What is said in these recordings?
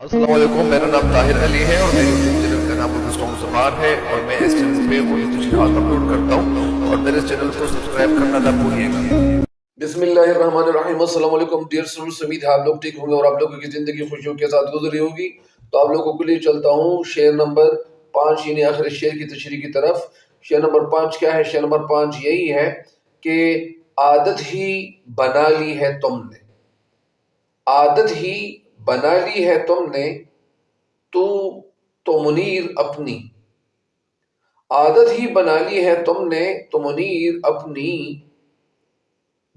السلام علیکم، میرا نام طاہر علی ہے اور میرے یوٹیوب چینل کا نام گلدستوں زبان ہے اور میں اس چینل پہ اردو تشریحات اپلوڈ کرتا ہوں اور میرے اس چینل کو سبسکرائب کرنا نہ بھولیے گا۔ بسم اللہ الرحمن الرحیم۔ السلام علیکم ڈیئر اسٹوڈنٹس، امید ہے آپ لوگ ٹھیک ہوں گے اور آپ لوگوں کی زندگی خوشیوں کے ساتھ گزری ہوگی۔ تو آپ لوگوں کے لیے چلتا ہوں شعر نمبر 5 یعنی آخر شعر کی تشریح کی طرف۔ شعر نمبر 5 کیا ہے؟ شعر نمبر 5 یہی ہے کہ عادت ہی بنا لی ہے تم نے، عادت ہی بنا لی ہے تم نے تو منیر اپنی، عادت ہی بنا لی ہے تم نے تو منیر اپنی،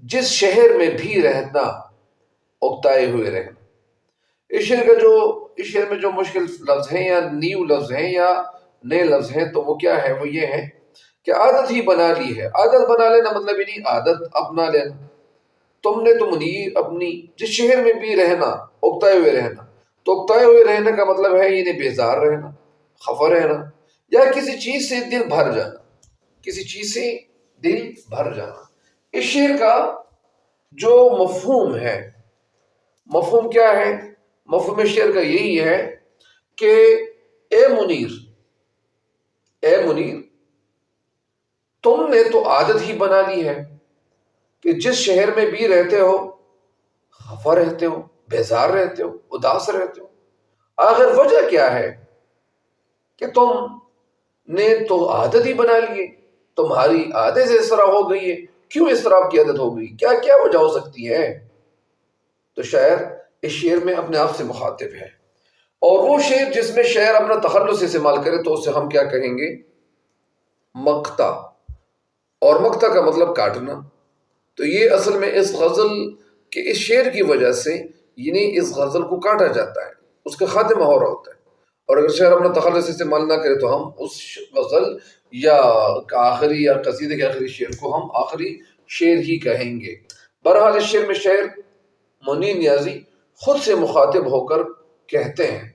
جس شہر میں بھی رہنا اکتائے ہوئے رہنا۔ اس شعر میں جو مشکل لفظ ہیں یا نیو لفظ ہیں یا نئے لفظ ہیں تو وہ کیا ہے؟ وہ یہ ہے کہ عادت ہی بنا لی ہے۔ عادت بنا لینا مطلب ہی نہیں، عادت اپنا لینا۔ تم نے تو منیر اپنی، جس شہر میں بھی رہنا اکتائے ہوئے رہنا۔ تو اکتائے ہوئے رہنے کا مطلب ہے یعنی بیزار رہنا، خفا رہنا، یا کسی چیز سے دل بھر جانا، کسی چیز سے دل بھر جانا۔ اس شعر کا جو مفہوم ہے، مفہوم کیا ہے؟ مفہوم شعر کا یہی ہے کہ اے منیر، اے منیر، تم نے تو عادت ہی بنا لی ہے کہ جس شہر میں بھی رہتے ہو خفا رہتے ہو، بیزار رہتے ہو، اداس رہتے ہو۔ آخر وجہ کیا ہے کہ تم نے تو عادت ہی بنا لی ہے، تمہاری عادت سے اس طرح ہو گئی ہے۔ کیوں اس طرح آپ کی عادت ہو گئی؟ کیا کیا وجہ ہو سکتی ہے؟ تو شاعر اس شعر میں اپنے آپ سے مخاطب ہے، اور وہ شعر جس میں شاعر اپنا تخلص استعمال کرے تو اسے ہم کیا کہیں گے؟ مقطع۔ اور مقطع کا مطلب کاٹنا۔ تو یہ اصل میں اس غزل کے اس شعر کی وجہ سے یعنی اس غزل کو کاٹا جاتا ہے، اس کا خاتمہ ہو رہا ہوتا ہے۔ اور اگر شاعر اپنا تخلص استعمال نہ کرے تو ہم اس غزل یا آخری یا قصیدے کے آخری شعر کو ہم آخری شعر ہی کہیں گے۔ بہرحال اس شعر میں شاعر منیر نیازی خود سے مخاطب ہو کر کہتے ہیں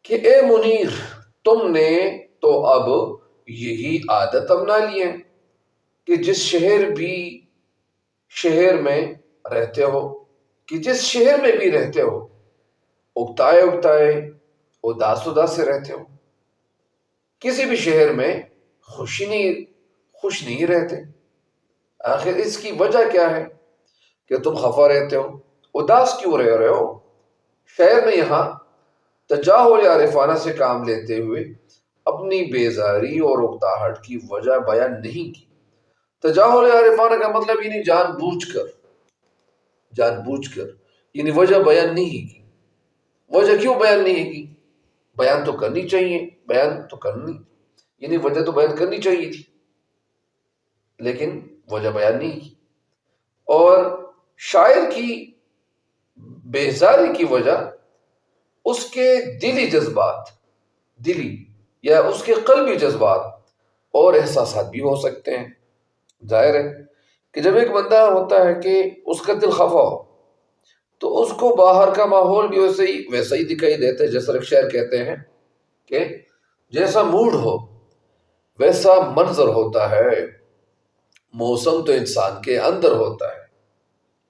کہ اے منیر، تم نے تو اب یہی عادت اپنا لی ہے کہ جس شہر میں رہتے ہو، کہ جس شہر میں بھی رہتے ہو اکتائے اکتائے، اداس سے رہتے ہو۔ کسی بھی شہر میں خوش نہیں رہتے۔ آخر اس کی وجہ کیا ہے کہ تم خفا رہتے ہو، اداس کیوں رہ رہے ہو؟ شاعر نے یہاں تجاہل عارفانہ سے کام لیتے ہوئے اپنی بیزاری اور اکتاہٹ کی وجہ بیان نہیں کی۔ تجاہل عارفانہ کا مطلب یعنی جان بوجھ کر یعنی وجہ بیان نہیں کی۔ وجہ کیوں بیان نہیں کی؟ بیان تو کرنی چاہیے، یعنی وجہ تو بیان کرنی چاہیے تھی، لیکن وجہ بیان نہیں کی۔ اور شاعر کی بیزاری کی وجہ اس کے دلی یا اس کے قلبی جذبات اور احساسات بھی ہو سکتے ہیں۔ ظاہر ہے کہ جب ایک بندہ ہوتا ہے کہ اس کا دل خفا ہو تو اس کو باہر کا ماحول بھی ویسا ہی دکھائی دیتا ہے، جیسا ایک شاعر کہتے ہیں کہ جیسا موڈ ہو ویسا منظر ہوتا ہے، موسم تو انسان کے اندر ہوتا ہے۔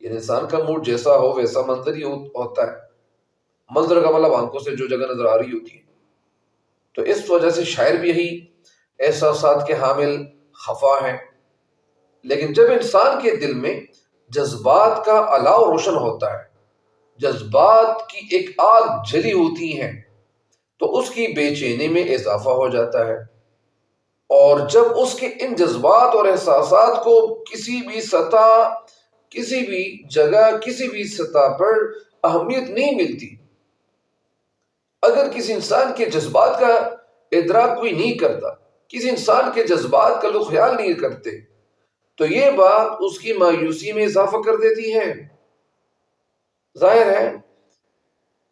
یعنی انسان کا موڈ جیسا ہو ویسا منظر ہی ہوتا ہے۔ منظر کا مطلب آنکھوں سے جو جگہ نظر آ رہی ہوتی ہے۔ تو اس وجہ سے شاعر بھی یہی احساسات کے حامل خفا ہیں۔ لیکن جب انسان کے دل میں جذبات کا الاؤ روشن ہوتا ہے، جذبات کی ایک آگ جلی ہوتی ہے، تو اس کی بے چینی میں اضافہ ہو جاتا ہے۔ اور جب اس کے ان جذبات اور احساسات کو کسی بھی سطح، کسی بھی جگہ، کسی بھی سطح پر اہمیت نہیں ملتی، اگر کسی انسان کے جذبات کا ادراک کوئی نہیں کرتا، کسی انسان کے جذبات کا لوگ خیال نہیں کرتے، تو یہ بات اس کی مایوسی میں اضافہ کر دیتی ہے۔ ظاہر ہے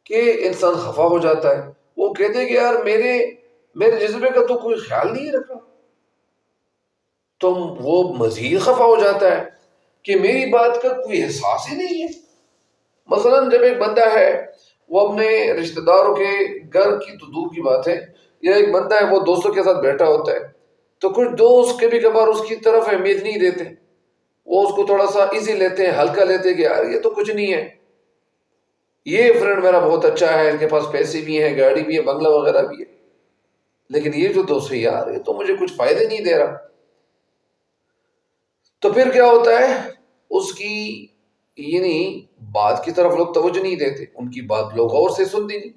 کہ انسان خفا ہو جاتا ہے، وہ کہتے ہیں کہ یار میرے جذبے کا تو کوئی خیال نہیں رکھا، تو وہ مزید خفا ہو جاتا ہے کہ میری بات کا کوئی احساس ہی نہیں ہے۔ مثلا جب ایک بندہ ہے وہ اپنے رشتہ داروں کے گھر کی تو دور کی بات ہے، یا ایک بندہ ہے وہ دوستوں کے ساتھ بیٹھا ہوتا ہے، تو کچھ دوست کبھی کبھار اس کی طرف اہمیت نہیں دیتے، وہ اس کو تھوڑا سا ایزی لیتے ہیں، ہلکا لیتے ہیں کہ یار یہ تو کچھ نہیں ہے۔ یہ فرینڈ میرا بہت اچھا ہے، ان کے پاس پیسے بھی ہیں، گاڑی بھی ہے، بنگلہ وغیرہ بھی ہے، لیکن یہ جو دوست ہے یار، یہ تو مجھے کچھ فائدے نہیں دے رہا. تو پھر کیا ہوتا ہے، اس کی یعنی بات کی طرف لوگ توجہ نہیں دیتے، ان کی بات لوگ غور سے سنتے نہیں.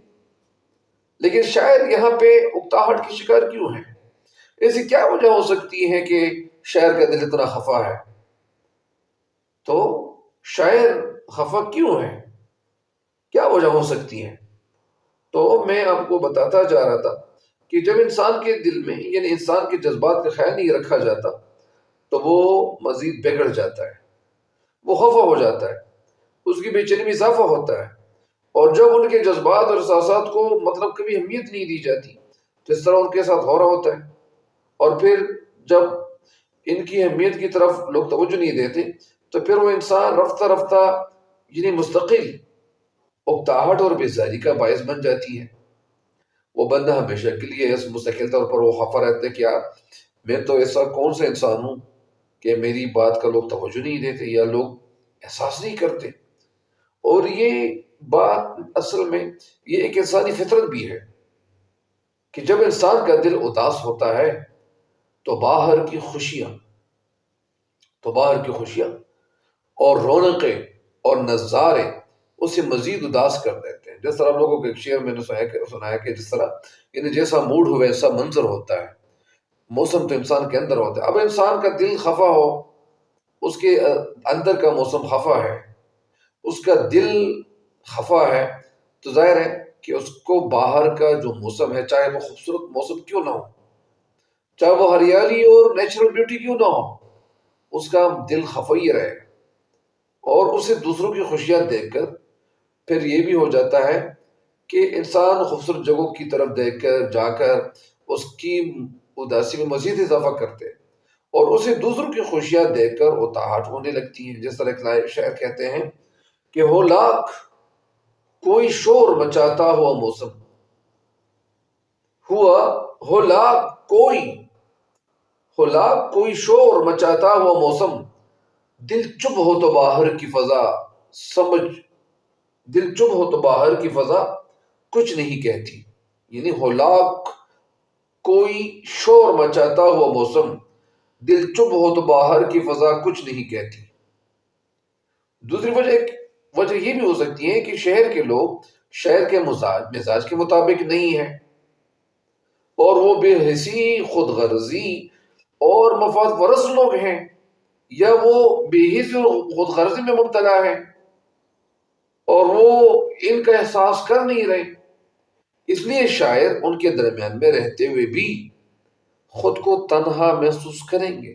لیکن شاعر یہاں پہ اکتاہٹ کی شکار کیوں ہے؟ ایسی کیا وجہ ہو سکتی ہے کہ شاعر کا دل اتنا خفا ہے؟ تو شاعر خفا کیوں ہے؟ کیا وجہ ہو سکتی ہے؟ تو میں آپ کو بتاتا جا رہا تھا کہ جب انسان کے دل میں یعنی انسان کے جذبات کا خیال نہیں رکھا جاتا تو وہ مزید بگڑ جاتا ہے، وہ خفا ہو جاتا ہے، اس کی بے چینی میں اضافہ ہوتا ہے. اور جب ان کے جذبات اور احساسات کو مطلب کبھی اہمیت نہیں دی جاتی تو اس طرح ان کے ساتھ ہو رہا ہوتا ہے. اور پھر جب ان کی اہمیت کی طرف لوگ توجہ نہیں دیتے تو پھر وہ انسان رفتہ رفتہ یعنی مستقل اکتاہٹ اور بیزاری کا باعث بن جاتی ہے. وہ بندہ ہمیشہ کے لیے اس مستقل طور پر وہ خفا رہتا ہے کہ یار میں تو ایسا کون سا انسان ہوں کہ میری بات کا لوگ توجہ نہیں دیتے یا لوگ احساس نہیں کرتے. اور یہ بات اصل میں یہ ایک انسانی فطرت بھی ہے کہ جب انسان کا دل اداس ہوتا ہے تو باہر کی خوشیاں اور رونقیں اور نظارے اسے مزید اداس کر دیتے ہیں. جس طرح لوگوں کے ایک شعر میں نے سنایا کہ جس طرح یعنی جیسا موڈ ہو ویسا منظر ہوتا ہے، موسم تو انسان کے اندر ہوتا ہے. اب انسان کا دل خفا ہو، اس کے اندر کا موسم خفا ہے، اس کا دل خفا ہے، تو ظاہر ہے کہ اس کو باہر کا جو موسم ہے، چاہے وہ خوبصورت موسم کیوں نہ ہو، چاہے وہ ہریالی اور نیچرل بیوٹی کیوں نہ ہو، اس کا دل خفا ہی رہے. اور اسے دوسروں کی خوشیاں دیکھ کر پھر یہ بھی ہو جاتا ہے کہ انسان خوبصورت جگہوں کی طرف دیکھ کر جا کر اس کی اداسی میں مزید اضافہ کرتے ہیں اور اسے دوسروں کی خوشیاں دیکھ کر اطاعت ہونے لگتی ہیں. جس طرح ایک شاعر کہتے ہیں کہ ہو لاکھ کوئی شور مچاتا ہوا موسم، ہو لاکھ کوئی شور مچاتا ہوا موسم، دل چپ ہو تو باہر کی فضا دل چپ ہو تو باہر کی فضا کچھ نہیں کہتی. یعنی ہو لاکھ کوئی شور مچاتا ہوا موسم، دل چپ ہو تو باہر کی فضا کچھ نہیں کہتی. دوسری وجہ یہ بھی ہو سکتی ہے کہ شہر کے لوگ شہر کے مزاج کے مطابق نہیں ہیں اور وہ بے حسی، خود غرضی اور مفاد پرست لوگ ہیں، یا وہ بے حسی اور خود غرضی میں مبتلا ہیں اور وہ ان کا احساس کر نہیں رہے. اس لیے شاعر ان کے درمیان میں رہتے ہوئے بھی خود کو تنہا محسوس کریں گے،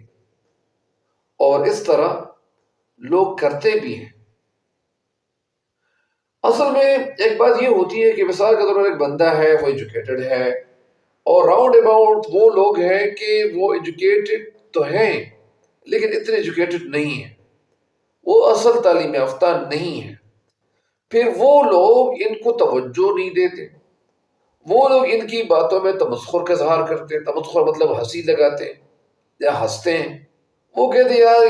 اور اس طرح لوگ کرتے بھی ہیں. اصل میں ایک بات یہ ہوتی ہے کہ مثال کے طور پر ایک بندہ ہے، وہ ایجوکیٹڈ ہے، اور راؤنڈ اباؤٹ وہ لوگ ہیں کہ وہ ایجوکیٹڈ تو ہیں لیکن اتنے ایجوکیٹڈ نہیں ہیں، وہ اصل تعلیم یافتہ نہیں ہیں. پھر وہ لوگ ان کو توجہ نہیں دیتے، وہ لوگ ان کی باتوں میں تمسخر کا اظہار کرتے ہیں. تمسخر مطلب ہنسی لگاتے ہیں یا ہنستے ہیں. وہ کہتے ہیں یار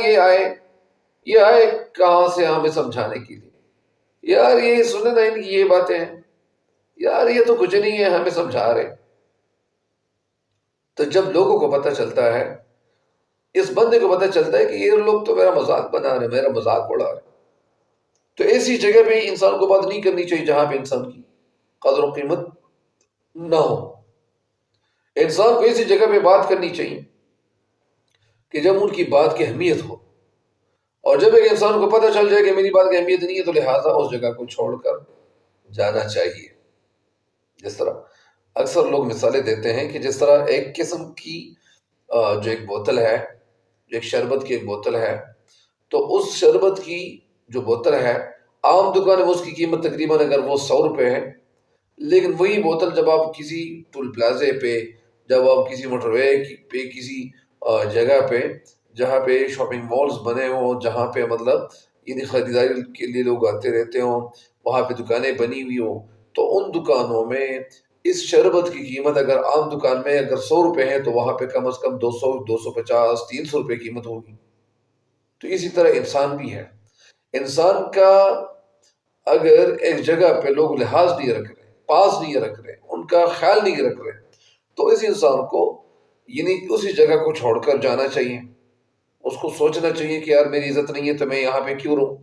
یہ آئے کہاں سے ہمیں سمجھانے کے لیے، یار یہ سنیں نا ان کی یہ باتیں ہیں، یار یہ تو کچھ نہیں ہے ہمیں سمجھا رہے. تو جب لوگوں کو پتہ چلتا ہے، اس بندے کو پتہ چلتا ہے کہ یہ لوگ تو میرا مذاق بنا رہے، میرا مذاق اڑا رہے، تو ایسی جگہ پہ انسان کو بات نہیں کرنی چاہیے جہاں پہ انسان کی قدر و قیمت نہ ہو. انسان کو ایسی جگہ پہ بات کرنی چاہیے کہ جب ان کی بات کی اہمیت ہو، اور جب ایک انسان کو پتہ چل جائے کہ میری بات کی اہمیت نہیں ہے تو لہٰذا اس جگہ کو چھوڑ کر جانا چاہیے. جس طرح اکثر لوگ مثالیں دیتے ہیں کہ جس طرح ایک قسم کی جو ایک بوتل ہے، جو ایک شربت کی ایک بوتل ہے، تو اس شربت کی جو بوتل ہے عام دکان میں اس کی قیمت تقریباً اگر وہ 100 روپے ہے، لیکن وہی بوتل جب آپ کسی ٹول پلازے پہ، جب آپ کسی موٹر وے پہ، کسی جگہ پہ جہاں پہ شاپنگ مالز بنے ہوں، جہاں پہ مطلب یعنی خریداری کے لیے لوگ آتے رہتے ہوں، وہاں پہ دکانیں بنی ہوئی ہوں، تو ان دکانوں میں اس شربت کی قیمت اگر عام دکان میں اگر 100 روپے ہے تو وہاں پہ کم از کم 200، 250، 300 روپے قیمت ہوگی. تو اسی طرح انسان بھی ہے. انسان کا اگر ایک جگہ پہ لوگ لحاظ نہیں رکھ رہے، پاس نہیں رکھ رہے، ان کا خیال نہیں رکھ رہے، تو اس انسان کو یعنی اسی جگہ کو چھوڑ کر جانا چاہیے. اس کو سوچنا چاہیے کہ یار میری عزت نہیں ہے تو میں یہاں پہ کیوں رہوں،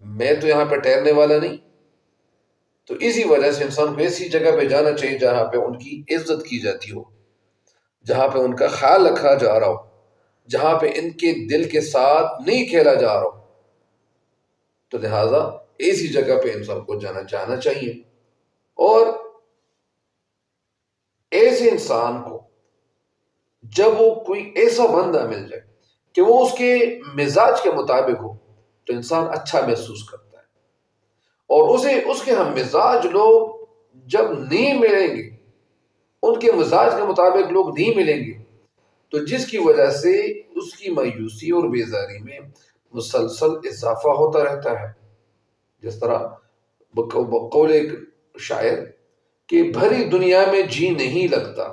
میں تو یہاں پہ ٹھہرنے والا نہیں. تو اسی وجہ سے انسان کو ایسی جگہ پہ جانا چاہیے جہاں پہ ان کی عزت کی جاتی ہو، جہاں پہ ان کا خیال رکھا جا رہا ہو، جہاں پہ ان کے دل کے ساتھ نہیں کھیلا جا رہا ہو. تو لہٰذا ایسی جگہ پہ انسان کو جانا چاہیے. اور ایسے انسان کو جب وہ کوئی ایسا بندہ مل جائے کہ وہ اس کے مزاج کے مطابق ہو تو انسان اچھا محسوس کرتا ہے. اور اس کے ہم مزاج لوگ جب نہیں ملیں گے، ان کے مزاج کے مطابق لوگ نہیں ملیں گے، تو جس کی وجہ سے اس کی مایوسی اور بیزاری میں مسلسل اضافہ ہوتا رہتا ہے. جس طرح بقول ایک شاعر کہ بھری دنیا میں جی نہیں لگتا،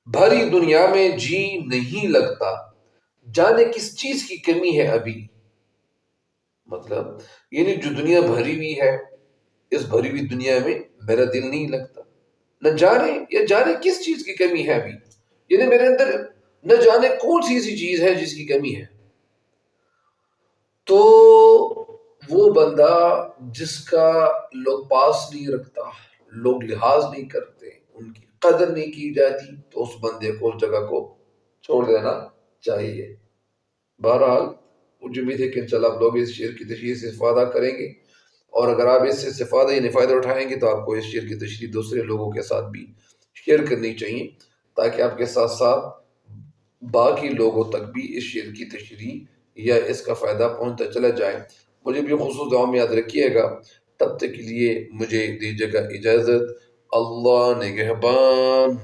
بھری دنیا میں جی نہیں لگتا، جانے کس چیز کی کمی ہے ابھی. مطلب یعنی جو دنیا بھری ہوئی ہے، اس بھری ہوئی دنیا میں میرا دل نہیں لگتا، نہ جانے کس چیز کی کمی ہے ابھی. یعنی میرے اندر نہ جانے کون سی ایسی چیز ہے جس کی کمی ہے. تو وہ بندہ جس کا لوگ پاس نہیں رکھتا، لوگ لحاظ نہیں کرتے، ان کی قدر نہیں کی جاتی، تو اس بندے کو اس جگہ کو چھوڑ دینا چاہیے. بہرحال مجھے امید ہے کہ انشاءاللہ آپ لوگ اس شعر کی تشریح سے استفادہ کریں گے، اور اگر آپ اس سے استفادہ یا فائدہ اٹھائیں گے تو آپ کو اس شعر کی تشریح دوسرے لوگوں کے ساتھ بھی شیئر کرنی چاہیے، تاکہ آپ کے ساتھ ساتھ باقی لوگوں تک بھی اس شعر کی تشریح یا اس کا فائدہ پہنچتا چلا جائے. مجھے بھی خصوص دعا میں یاد رکھیے گا. تب تک کے لیے مجھے دیجیے گا اجازت. اللہ نگہبان.